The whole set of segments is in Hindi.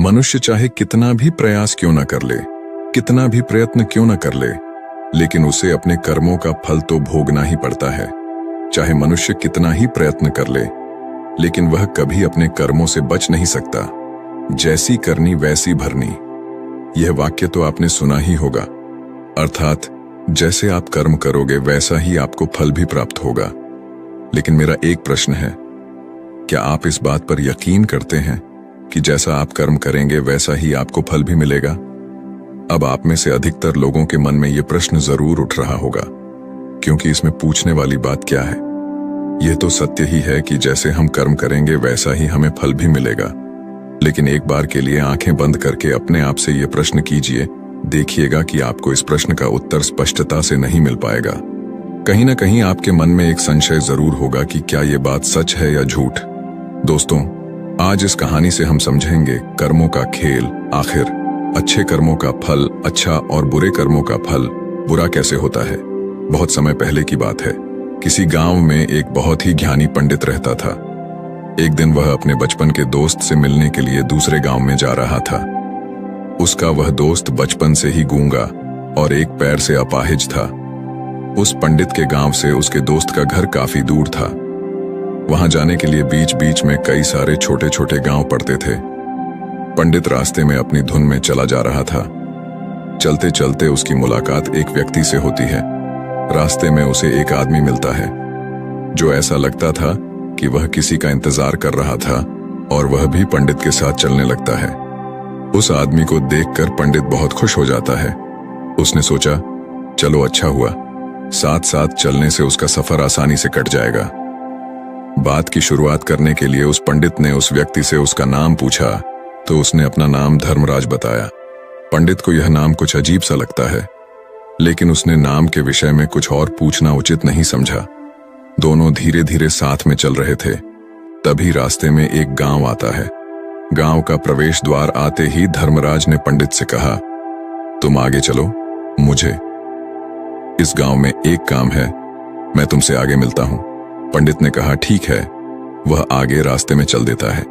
मनुष्य चाहे कितना भी प्रयास क्यों न कर ले, कितना भी प्रयत्न क्यों न कर ले, लेकिन उसे अपने कर्मों का फल तो भोगना ही पड़ता है। चाहे मनुष्य कितना ही प्रयत्न कर ले, लेकिन वह कभी अपने कर्मों से बच नहीं सकता। जैसी करनी वैसी भरनी, यह वाक्य तो आपने सुना ही होगा। अर्थात जैसे आप कर्म करोगे वैसा ही आपको फल भी प्राप्त होगा। लेकिन मेरा एक प्रश्न है, क्या आप इस बात पर यकीन करते हैं कि जैसा आप कर्म करेंगे वैसा ही आपको फल भी मिलेगा? अब आप में से अधिकतर लोगों के मन में यह प्रश्न जरूर उठ रहा होगा, क्योंकि इसमें पूछने वाली बात क्या है? यह तो सत्य ही है कि जैसे हम कर्म करेंगे वैसा ही हमें फल भी मिलेगा। लेकिन एक बार के लिए आंखें बंद करके अपने आप से यह प्रश्न कीजिए, देखिएगा कि आपको इस प्रश्न का उत्तर स्पष्टता से नहीं मिल पाएगा। कहीं ना कहीं आपके मन में एक संशय जरूर होगा कि क्या यह बात सच है या झूठ। दोस्तों, आज इस कहानी से हम समझेंगे कर्मों का खेल, आखिर अच्छे कर्मों का फल अच्छा और बुरे कर्मों का फल बुरा कैसे होता है। बहुत समय पहले की बात है, किसी गांव में एक बहुत ही ज्ञानी पंडित रहता था। एक दिन वह अपने बचपन के दोस्त से मिलने के लिए दूसरे गांव में जा रहा था। उसका वह दोस्त बचपन से ही गूंगा और एक पैर से अपाहिज था। उस पंडित के गांव से उसके दोस्त का घर काफी दूर था। वहां जाने के लिए बीच बीच में कई सारे छोटे छोटे गांव पड़ते थे। पंडित रास्ते में अपनी धुन में चला जा रहा था। चलते चलते उसकी मुलाकात एक व्यक्ति से होती है। रास्ते में उसे एक आदमी मिलता है जो ऐसा लगता था कि वह किसी का इंतजार कर रहा था, और वह भी पंडित के साथ चलने लगता है। उस आदमी को देखकर पंडित बहुत खुश हो जाता है। उसने सोचा, चलो अच्छा हुआ, साथ साथ चलने से उसका सफर आसानी से कट जाएगा। बात की शुरुआत करने के लिए उस पंडित ने उस व्यक्ति से उसका नाम पूछा, तो उसने अपना नाम धर्मराज बताया। पंडित को यह नाम कुछ अजीब सा लगता है, लेकिन उसने नाम के विषय में कुछ और पूछना उचित नहीं समझा। दोनों धीरे धीरे साथ में चल रहे थे। तभी रास्ते में एक गांव आता है। गांव का प्रवेश द्वार आते ही धर्मराज ने पंडित से कहा, तुम आगे चलो, मुझे इस गांव में एक काम है, मैं तुमसे आगे मिलता हूं। पंडित ने कहा, ठीक है। वह आगे रास्ते में चल देता है।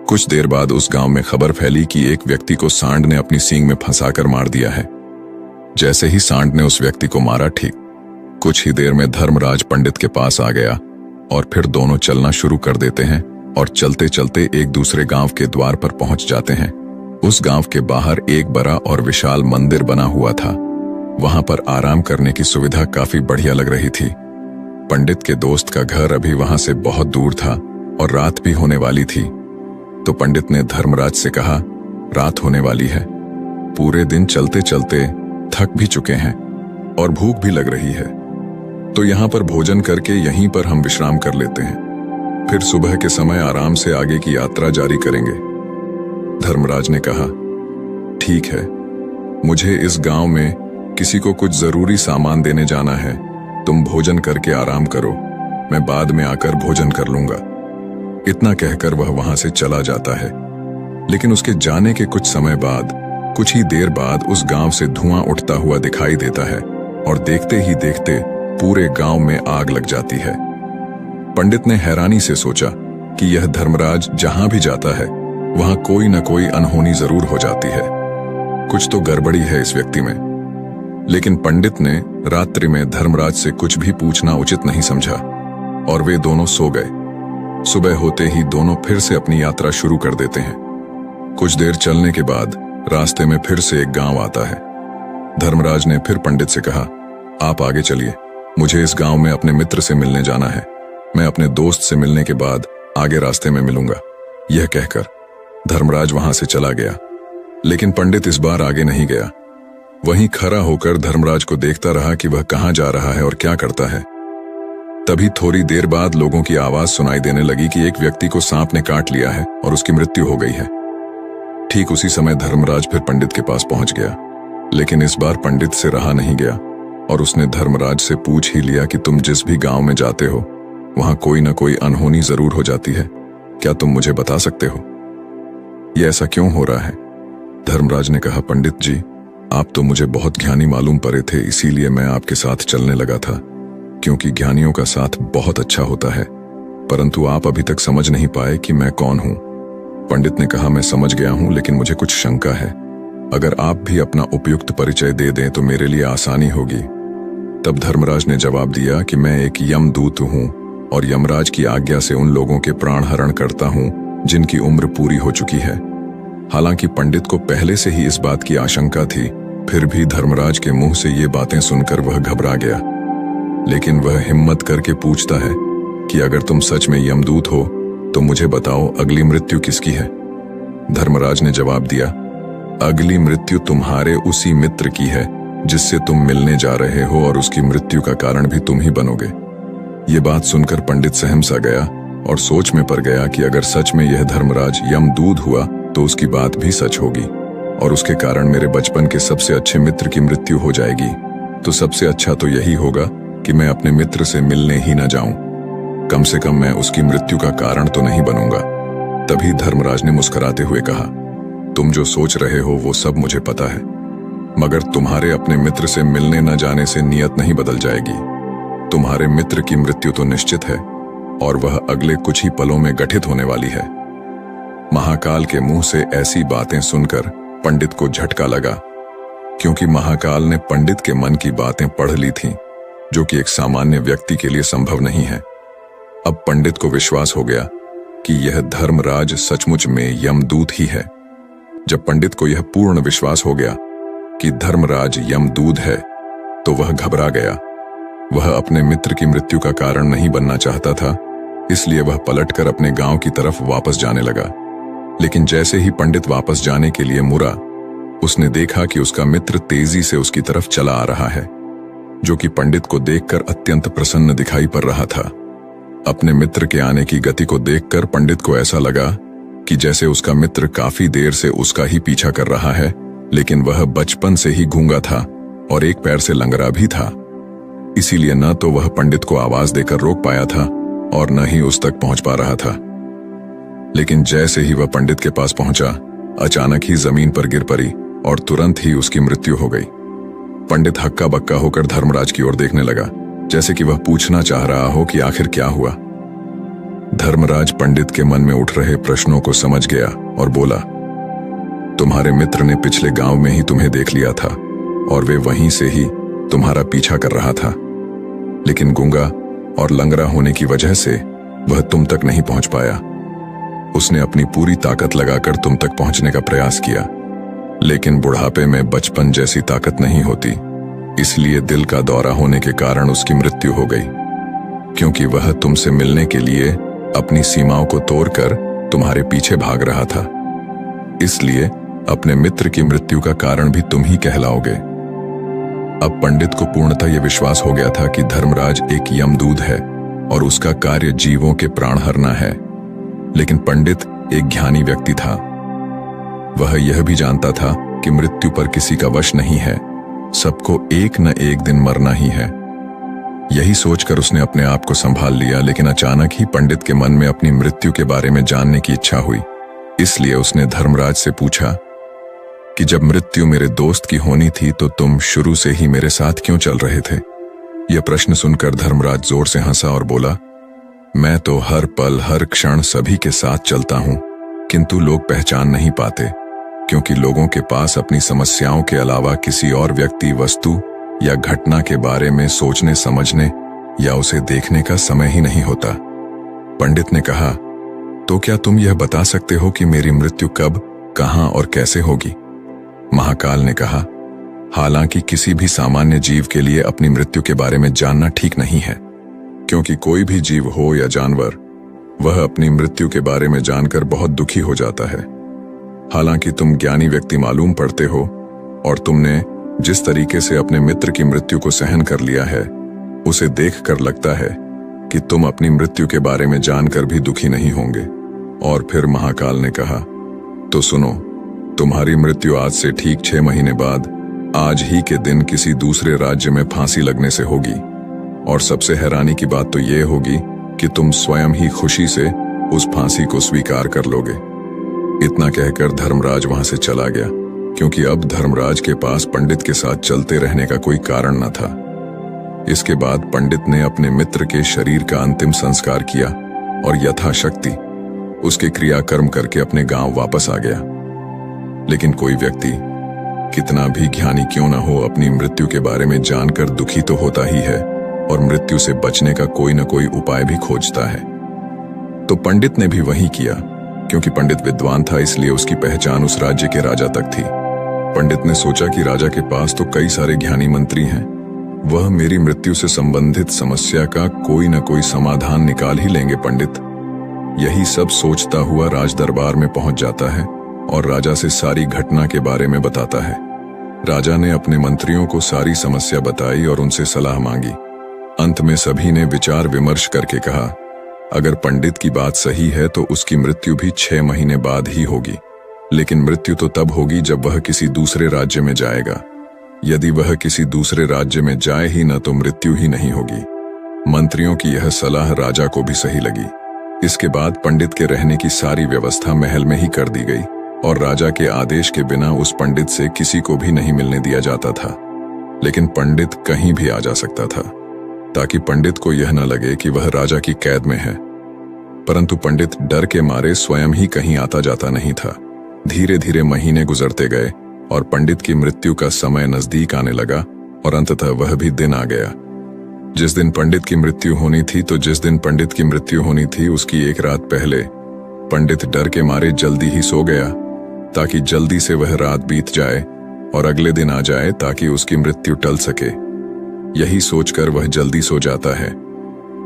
कुछ देर बाद उस गांव में खबर फैली कि एक व्यक्ति को सांड ने अपनी सींग में फंसाकर मार दिया है। जैसे ही सांड ने उस व्यक्ति को मारा, ठीक कुछ ही देर में धर्मराज पंडित के पास आ गया और फिर दोनों चलना शुरू कर देते हैं और चलते चलते एक दूसरे गांव के द्वार पर पहुंच जाते हैं। उस गांव के बाहर एक बड़ा और विशाल मंदिर बना हुआ था। वहां पर आराम करने की सुविधा काफी बढ़िया लग रही थी। पंडित के दोस्त का घर अभी वहां से बहुत दूर था और रात भी होने वाली थी। तो पंडित ने धर्मराज से कहा, रात होने वाली है, पूरे दिन चलते चलते थक भी चुके हैं और भूख भी लग रही है, तो यहाँ पर भोजन करके यहीं पर हम विश्राम कर लेते हैं, फिर सुबह के समय आराम से आगे की यात्रा जारी करेंगे। धर्मराज ने कहा, ठीक है, मुझे इस गांव में किसी को कुछ जरूरी सामान देने जाना है, तुम भोजन करके आराम करो, मैं बाद में आकर भोजन कर लूंगा। इतना कहकर वह वहां से चला जाता है। लेकिन उसके जाने के कुछ समय बाद, कुछ ही देर बाद उस गांव से धुआं उठता हुआ दिखाई देता है और देखते ही देखते पूरे गांव में आग लग जाती है। पंडित ने हैरानी से सोचा कि यह धर्मराज जहां भी जाता है वहां कोई न कोई अनहोनी जरूर हो जाती है, कुछ तो गड़बड़ी है इस व्यक्ति में। लेकिन पंडित ने रात्रि में धर्मराज से कुछ भी पूछना उचित नहीं समझा और वे दोनों सो गए। सुबह होते ही दोनों फिर से अपनी यात्रा शुरू कर देते हैं। कुछ देर चलने के बाद रास्ते में फिर से एक गांव आता है। धर्मराज ने फिर पंडित से कहा, आप आगे चलिए, मुझे इस गांव में अपने मित्र से मिलने जाना है, मैं अपने दोस्त से मिलने के बाद आगे रास्ते में मिलूंगा। यह कहकर धर्मराज वहां से चला गया। लेकिन पंडित इस बार आगे नहीं गया। वहीं खड़ा होकर धर्मराज को देखता रहा कि वह कहां जा रहा है और क्या करता है। तभी थोड़ी देर बाद लोगों की आवाज सुनाई देने लगी कि एक व्यक्ति को सांप ने काट लिया है और उसकी मृत्यु हो गई है। ठीक उसी समय धर्मराज फिर पंडित के पास पहुंच गया। लेकिन इस बार पंडित से रहा नहीं गया और उसने धर्मराज से पूछ ही लिया कि तुम जिस भी गांव में जाते हो वहां कोई ना कोई अनहोनी जरूर हो जाती है, क्या तुम मुझे बता सकते हो, यह ऐसा क्यों हो रहा है? धर्मराज ने कहा, पंडित जी, आप तो मुझे बहुत ज्ञानी मालूम पड़े थे, इसीलिए मैं आपके साथ चलने लगा था, क्योंकि ज्ञानियों का साथ बहुत अच्छा होता है, परंतु आप अभी तक समझ नहीं पाए कि मैं कौन हूं। पंडित ने कहा, मैं समझ गया हूं, लेकिन मुझे कुछ शंका है। अगर आप भी अपना उपयुक्त परिचय दे दें तो मेरे लिए आसानी होगी। तब धर्मराज ने जवाब दिया कि मैं एक यमदूत हूं और यमराज की आज्ञा से उन लोगों के प्राण हरण करता हूं जिनकी उम्र पूरी हो चुकी है। हालांकि पंडित को पहले से ही इस बात की आशंका थी, फिर भी धर्मराज के मुंह से ये बातें सुनकर वह घबरा गया। लेकिन वह हिम्मत करके पूछता है कि अगर तुम सच में यमदूत हो तो मुझे बताओ, अगली मृत्यु किसकी है? धर्मराज ने जवाब दिया, अगली मृत्यु तुम्हारे उसी मित्र की है जिससे तुम मिलने जा रहे हो, और उसकी मृत्यु का कारण भी तुम ही बनोगे। ये बात सुनकर पंडित सहम सा गया और सोच में पड़ गया कि अगर सच में यह धर्मराज यमदूत हुआ तो उसकी बात भी सच होगी और उसके कारण मेरे बचपन के सबसे अच्छे मित्र की मृत्यु हो जाएगी। तो सबसे अच्छा तो यही होगा कि मैं अपने मित्र से मिलने ही न जाऊं। कम से कम मैं उसकी मृत्यु का कारण तो नहीं बनूंगा। तभी धर्मराज ने मुस्कुराते हुए कहा, तुम जो सोच रहे हो वो सब मुझे पता है, मगर तुम्हारे अपने मित्र से मिलने न जाने से नीयत नहीं बदल जाएगी। तुम्हारे मित्र की मृत्यु तो निश्चित है और वह अगले कुछ ही पलों में गठित होने वाली है। महाकाल के मुंह से ऐसी बातें सुनकर पंडित को झटका लगा, क्योंकि महाकाल ने पंडित के मन की बातें पढ़ ली थीं, जो कि एक सामान्य व्यक्ति के लिए संभव नहीं है। अब पंडित को विश्वास हो गया कि यह धर्मराज सचमुच में यमदूत ही है। जब पंडित को यह पूर्ण विश्वास हो गया कि धर्मराज यमदूत है तो वह घबरा गया। वह अपने मित्र की मृत्यु का कारण नहीं बनना चाहता था, इसलिए वह पलटकर अपने गांव की तरफ वापस जाने लगा। लेकिन जैसे ही पंडित वापस जाने के लिए मुड़ा, उसने देखा कि उसका मित्र तेजी से उसकी तरफ चला आ रहा है, जो कि पंडित को देखकर अत्यंत प्रसन्न दिखाई पड़ रहा था। अपने मित्र के आने की गति को देखकर पंडित को ऐसा लगा कि जैसे उसका मित्र काफी देर से उसका ही पीछा कर रहा है, लेकिन वह बचपन से ही गूंगा था और एक पैर से लंगड़ा भी था। इसीलिए न तो वह पंडित को आवाज देकर रोक पाया था और न ही उस तक पहुंच पा रहा था। लेकिन जैसे ही वह पंडित के पास पहुंचा, अचानक ही जमीन पर गिर पड़ी और तुरंत ही उसकी मृत्यु हो गई। पंडित हक्का बक्का होकर धर्मराज की ओर देखने लगा, जैसे कि वह पूछना चाह रहा हो कि आखिर क्या हुआ। धर्मराज पंडित के मन में उठ रहे प्रश्नों को समझ गया और बोला, तुम्हारे मित्र ने पिछले गांव में ही तुम्हें देख लिया था और वे वहीं से ही तुम्हारा पीछा कर रहा था, लेकिन गूंगा और लंगड़ा होने की वजह से वह तुम तक नहीं पहुंच पाया। उसने अपनी पूरी ताकत लगाकर तुम तक पहुंचने का प्रयास किया, लेकिन बुढ़ापे में बचपन जैसी ताकत नहीं होती, इसलिए दिल का दौरा होने के कारण उसकी मृत्यु हो गई, क्योंकि वह तुमसे मिलने के लिए अपनी सीमाओं को तोड़कर तुम्हारे पीछे भाग रहा था। इसलिए अपने मित्र की मृत्यु का कारण भी तुम ही कहलाओगे। अब पंडित को पूर्णतः यह विश्वास हो गया था कि धर्मराज एक यमदूत है और उसका कार्य जीवों के प्राण हरना है। लेकिन पंडित एक ज्ञानी व्यक्ति था। वह यह भी जानता था कि मृत्यु पर किसी का वश नहीं है, सबको एक न एक दिन मरना ही है। यही सोचकर उसने अपने आप को संभाल लिया, लेकिन अचानक ही पंडित के मन में अपनी मृत्यु के बारे में जानने की इच्छा हुई। इसलिए उसने धर्मराज से पूछा कि जब मृत्यु मेरे दोस्त की होनी थी तो तुम शुरू से ही मेरे साथ क्यों चल रहे थे? यह प्रश्न सुनकर धर्मराज जोर से हंसा और बोला, मैं तो हर पल हर क्षण सभी के साथ चलता हूं, किंतु लोग पहचान नहीं पाते, क्योंकि लोगों के पास अपनी समस्याओं के अलावा किसी और व्यक्ति, वस्तु या घटना के बारे में सोचने समझने या उसे देखने का समय ही नहीं होता। पंडित ने कहा, तो क्या तुम यह बता सकते हो कि मेरी मृत्यु कब, कहां और कैसे होगी? महाकाल ने कहा, हालांकि किसी भी सामान्य जीव के लिए अपनी मृत्यु के बारे में जानना ठीक नहीं है, क्योंकि कोई भी जीव हो या जानवर, वह अपनी मृत्यु के बारे में जानकर बहुत दुखी हो जाता है। हालांकि तुम ज्ञानी व्यक्ति मालूम पड़ते हो और तुमने जिस तरीके से अपने मित्र की मृत्यु को सहन कर लिया है, उसे देखकर लगता है कि तुम अपनी मृत्यु के बारे में जानकर भी दुखी नहीं होंगे। और फिर महाकाल ने कहा, तो सुनो, तुम्हारी मृत्यु आज से ठीक 6 महीने बाद आज ही के दिन किसी दूसरे राज्य में फांसी लगने से होगी। और सबसे हैरानी की बात तो यह होगी कि तुम स्वयं ही खुशी से उस फांसी को स्वीकार कर लोगे। इतना कहकर धर्मराज वहां से चला गया, क्योंकि अब धर्मराज के पास पंडित के साथ चलते रहने का कोई कारण न था। इसके बाद पंडित ने अपने मित्र के शरीर का अंतिम संस्कार किया और यथाशक्ति उसके क्रियाकर्म करके अपने गांव वापस आ गया। लेकिन कोई व्यक्ति कितना भी ज्ञानी क्यों न हो, अपनी मृत्यु के बारे में जानकर दुखी तो होता ही है और मृत्यु से बचने का कोई न कोई उपाय भी खोजता है। तो पंडित ने भी वही किया। क्योंकि पंडित विद्वान था, इसलिए उसकी पहचान उस राज्य के राजा तक थी। पंडित ने सोचा कि राजा के पास तो कई सारे ज्ञानी मंत्री हैं, वह मेरी मृत्यु से संबंधित समस्या का कोई न कोई समाधान निकाल ही लेंगे। पंडित यही सब सोचता हुआ राज दरबार में पहुंच जाता है और राजा से सारी घटना के बारे में बताता है। राजा ने अपने मंत्रियों को सारी समस्या बताई और उनसे सलाह मांगी। अंत में सभी ने विचार विमर्श करके कहा, अगर पंडित की बात सही है तो उसकी मृत्यु भी 6 महीने बाद ही होगी, लेकिन मृत्यु तो तब होगी जब वह किसी दूसरे राज्य में जाएगा। यदि वह किसी दूसरे राज्य में जाए ही न तो मृत्यु ही नहीं होगी। मंत्रियों की यह सलाह राजा को भी सही लगी। इसके बाद पंडित के रहने की सारी व्यवस्था महल में ही कर दी गई और राजा के आदेश के बिना उस पंडित से किसी को भी नहीं मिलने दिया जाता था। लेकिन पंडित कहीं भी आ जा सकता था, ताकि पंडित को यह न लगे कि वह राजा की कैद में है। परंतु पंडित डर के मारे स्वयं ही कहीं आता जाता नहीं था। धीरे धीरे महीने गुजरते गए और पंडित की मृत्यु का समय नजदीक आने लगा और अंततः वह भी दिन आ गया जिस दिन पंडित की मृत्यु होनी थी। तो जिस दिन पंडित की मृत्यु होनी थी उसकी एक रात पहले पंडित डर के मारे जल्दी ही सो गया, ताकि जल्दी से वह रात बीत जाए और अगले दिन आ जाए, ताकि उसकी मृत्यु टल सके। यही सोचकर वह जल्दी सो जाता है।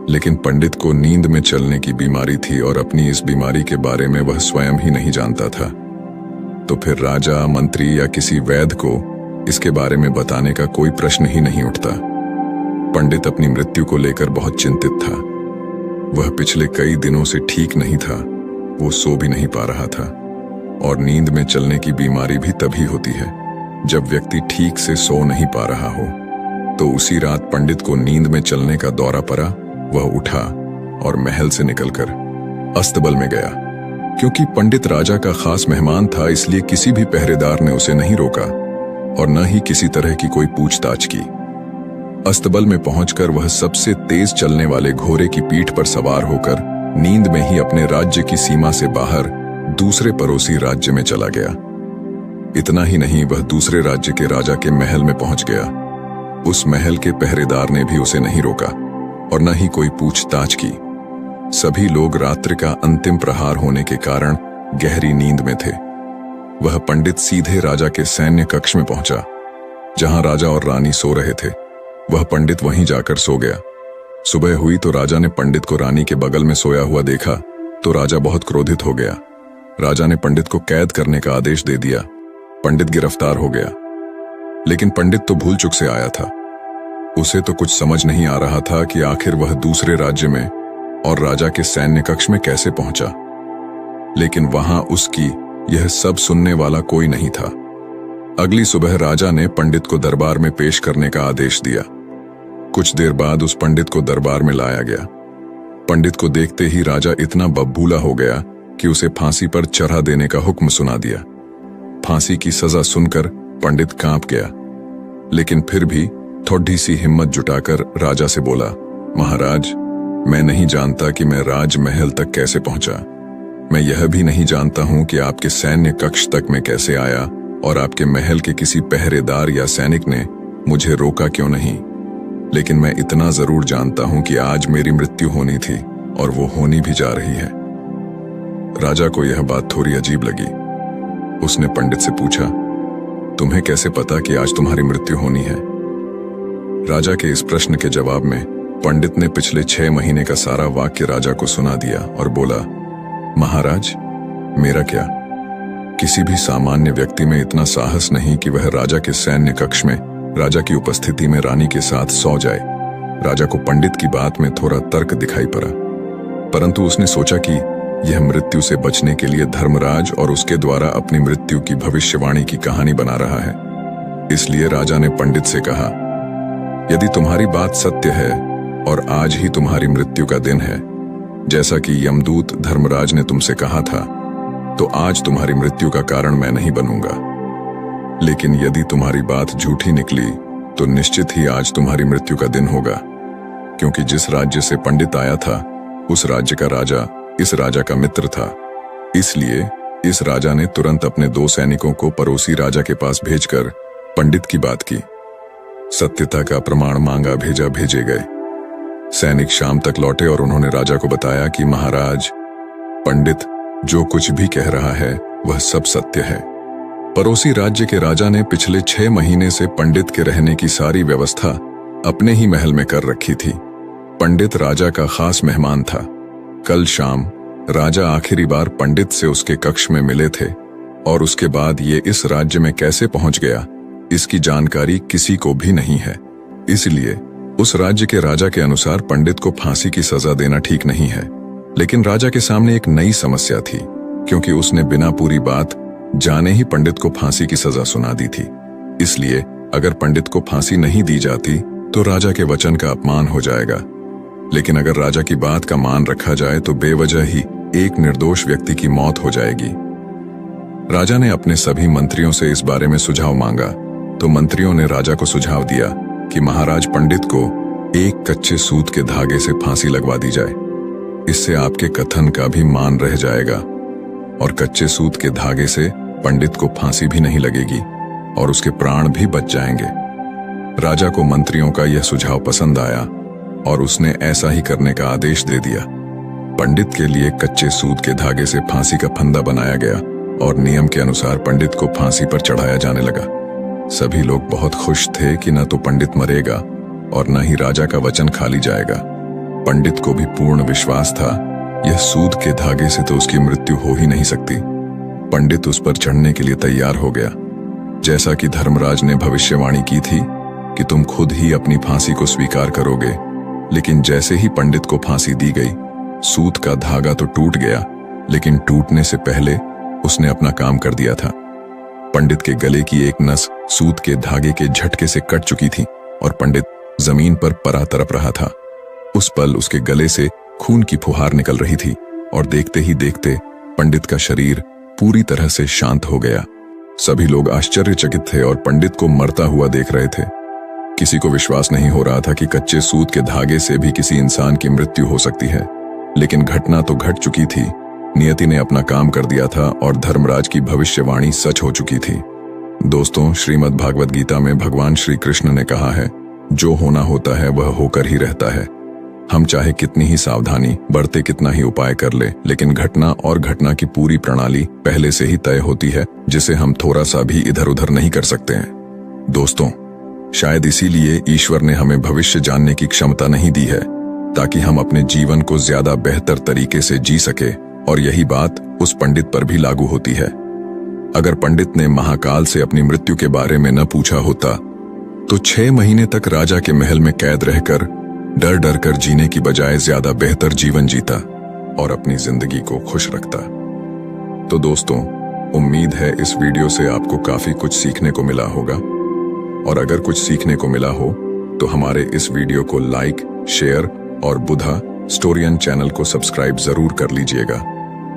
लेकिन पंडित को नींद में चलने की बीमारी थी और अपनी इस बीमारी के बारे में वह स्वयं ही नहीं जानता था। तो फिर राजा, मंत्री या किसी वैद्य को इसके बारे में बताने का कोई प्रश्न ही नहीं उठता। पंडित अपनी मृत्यु को लेकर बहुत चिंतित था। वह पिछले कई दिनों से ठीक नहीं था, वो सो भी नहीं पा रहा था। और नींद में चलने की बीमारी भी तभी होती है जब व्यक्ति ठीक से सो नहीं पा रहा हो। तो उसी रात पंडित को नींद में चलने का दौरा पड़ा। वह उठा और महल से निकलकर अस्तबल में गया। क्योंकि पंडित राजा का खास मेहमान था, इसलिए किसी भी पहरेदार ने उसे नहीं रोका और न ही किसी तरह की कोई पूछताछ की। अस्तबल में पहुंचकर वह सबसे तेज चलने वाले घोड़े की पीठ पर सवार होकर नींद में ही अपने राज्य की सीमा से बाहर दूसरे पड़ोसी राज्य में चला गया। इतना ही नहीं, वह दूसरे राज्य के राजा के महल में पहुंच गया। उस महल के पहरेदार ने भी उसे नहीं रोका और न ही कोई पूछताछ की। सभी लोग रात्रि का अंतिम प्रहार होने के कारण गहरी नींद में थे। वह पंडित सीधे राजा के सैन्य कक्ष में पहुंचा, जहां राजा और रानी सो रहे थे। वह पंडित वहीं जाकर सो गया। सुबह हुई तो राजा ने पंडित को रानी के बगल में सोया हुआ देखा तो राजा बहुत क्रोधित हो गया। राजा ने पंडित को कैद करने का आदेश दे दिया। पंडित गिरफ्तार हो गया। लेकिन पंडित तो भूल चूक से आया था। उसे तो कुछ समझ नहीं आ रहा था कि आखिर वह दूसरे राज्य में और राजा के सैन्य कक्ष में कैसे पहुंचा। लेकिन वहां उसकी यह सब सुनने वाला कोई नहीं था। अगली सुबह राजा ने पंडित को दरबार में पेश करने का आदेश दिया। कुछ देर बाद उस पंडित को दरबार में लाया गया। पंडित को देखते ही राजा इतना बबूला हो गया कि उसे फांसी पर चढ़ा देने का हुक्म सुना दिया। फांसी की सजा सुनकर पंडित कांप गया, लेकिन फिर भी थोड़ी सी हिम्मत जुटाकर राजा से बोला, महाराज, मैं नहीं जानता कि मैं राजमहल तक कैसे पहुंचा। मैं यह भी नहीं जानता हूं कि आपके सैन्य कक्ष तक मैं कैसे आया और आपके महल के किसी पहरेदार या सैनिक ने मुझे रोका क्यों नहीं। लेकिन मैं इतना जरूर जानता हूं कि आज मेरी मृत्यु होनी थी और वो होनी भी जा रही है। राजा को यह बात थोड़ी अजीब लगी। उसने पंडित से पूछा, तुम्हें कैसे पता कि आज तुम्हारी मृत्यु होनी है? राजा के इस प्रश्न के जवाब में पंडित ने पिछले 6 महीने का सारा वाक्य राजा को सुना दिया और बोला, महाराज, मेरा क्या, किसी भी सामान्य व्यक्ति में इतना साहस नहीं कि वह राजा के सैन्य कक्ष में राजा की उपस्थिति में रानी के साथ सो जाए। राजा को पंडित की बात में थोड़ा तर्क दिखाई पड़ा, परंतु उसने सोचा कि यह मृत्यु से बचने के लिए धर्मराज और उसके द्वारा अपनी मृत्यु की भविष्यवाणी की कहानी बना रहा है। इसलिए राजा ने पंडित से कहा, यदि तुम्हारी बात सत्य है और आज ही तुम्हारी मृत्यु का दिन है, जैसा कि यमदूत धर्मराज ने तुमसे कहा था, तो आज तुम्हारी मृत्यु का कारण मैं नहीं बनूंगा। लेकिन यदि तुम्हारी बात झूठी निकली तो निश्चित ही आज तुम्हारी मृत्यु का दिन होगा, क्योंकि जिस राज्य से पंडित आया था उस राज्य का राजा इस राजा का मित्र था इसलिए इस राजा ने तुरंत अपने 2 सैनिकों को पड़ोसी राजा के पास भेजकर पंडित की बात की। सत्यता का प्रमाण मांगा, भेजे गए। सैनिक शाम तक लौटे और उन्होंने राजा को बताया कि महाराज, पंडित जो कुछ भी कह रहा है वह सब सत्य है। पड़ोसी राज्य के राजा ने पिछले 6 महीने से पंडित के रहने की सारी व्यवस्था अपने ही महल में कर रखी थी। पंडित राजा का खास मेहमान था। कल शाम राजा आखिरी बार पंडित से उसके कक्ष में मिले थे और उसके बाद ये इस राज्य में कैसे पहुंच गया, इसकी जानकारी किसी को भी नहीं है। इसलिए उस राज्य के राजा के अनुसार पंडित को फांसी की सजा देना ठीक नहीं है। लेकिन राजा के सामने एक नई समस्या थी, क्योंकि उसने बिना पूरी बात जाने ही पंडित को फांसी की सजा सुना दी थी। इसलिए अगर पंडित को फांसी नहीं दी जाती तो राजा के वचन का अपमान हो जाएगा। लेकिन अगर राजा की बात का मान रखा जाए तो बेवजह ही एक निर्दोष व्यक्ति की मौत हो जाएगी। राजा ने अपने सभी मंत्रियों से इस बारे में सुझाव मांगा, तो मंत्रियों ने राजा को सुझाव दिया कि महाराज, पंडित को एक कच्चे सूत के धागे से फांसी लगवा दी जाए। इससे आपके कथन का भी मान रह जाएगा और कच्चे सूत के धागे से पंडित को फांसी भी नहीं लगेगी और उसके प्राण भी बच जाएंगे। राजा को मंत्रियों का यह सुझाव पसंद आया और उसने ऐसा ही करने का आदेश दे दिया। पंडित के लिए कच्चे सूत के धागे से फांसी का फंदा बनाया गया और नियम के अनुसार पंडित को फांसी पर चढ़ाया जाने लगा। सभी लोग बहुत खुश थे कि न तो पंडित मरेगा और न ही राजा का वचन खाली जाएगा। पंडित को भी पूर्ण विश्वास था, यह सूत के धागे से तो उसकी मृत्यु हो ही नहीं सकती। पंडित उस पर चढ़ने के लिए तैयार हो गया। जैसा कि धर्मराज ने भविष्यवाणी की थी कि तुम खुद ही अपनी फांसी को स्वीकार करोगे, लेकिन जैसे ही पंडित को फांसी दी गई, सूत का धागा तो टूट गया, लेकिन टूटने से पहले उसने अपना काम कर दिया था। पंडित के गले की एक नस सूत के धागे के झटके से कट चुकी थी और पंडित जमीन पर परा तड़प रहा था। उस पल उसके गले से खून की फुहार निकल रही थी और देखते ही देखते पंडित का शरीर पूरी तरह से शांत हो गया। सभी लोग आश्चर्यचकित थे और पंडित को मरता हुआ देख रहे थे। किसी को विश्वास नहीं हो रहा था कि कच्चे सूत के धागे से भी किसी इंसान की मृत्यु हो सकती है। लेकिन घटना तो घट चुकी थी। नियति ने अपना काम कर दिया था और धर्मराज की भविष्यवाणी सच हो चुकी थी। दोस्तों, श्रीमद् भागवत गीता में भगवान श्री कृष्ण ने कहा है, जो होना होता है वह होकर ही रहता है। हम चाहे कितनी ही सावधानी बरते, कितना ही उपाय कर ले, लेकिन घटना और घटना की पूरी प्रणाली पहले से ही तय होती है, जिसे हम थोड़ा सा भी इधर उधर नहीं कर सकते हैं। दोस्तों, शायद इसीलिए ईश्वर ने हमें भविष्य जानने की क्षमता नहीं दी है, ताकि हम अपने जीवन को ज्यादा बेहतर तरीके से जी सके। और यही बात उस पंडित पर भी लागू होती है। अगर पंडित ने महाकाल से अपनी मृत्यु के बारे में न पूछा होता तो 6 महीने तक राजा के महल में कैद रहकर डर डर कर जीने की बजाय ज्यादा बेहतर जीवन जीता और अपनी जिंदगी को खुश रखता। तो दोस्तों, उम्मीद है इस वीडियो से आपको काफी कुछ सीखने को मिला होगा, और अगर कुछ सीखने को मिला हो तो हमारे इस वीडियो को लाइक, शेयर और बुधा स्टोरियन चैनल को सब्सक्राइब जरूर कर लीजिएगा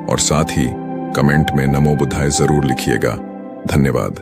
और साथ ही कमेंट में नमो बुद्धाय जरूर लिखिएगा। धन्यवाद।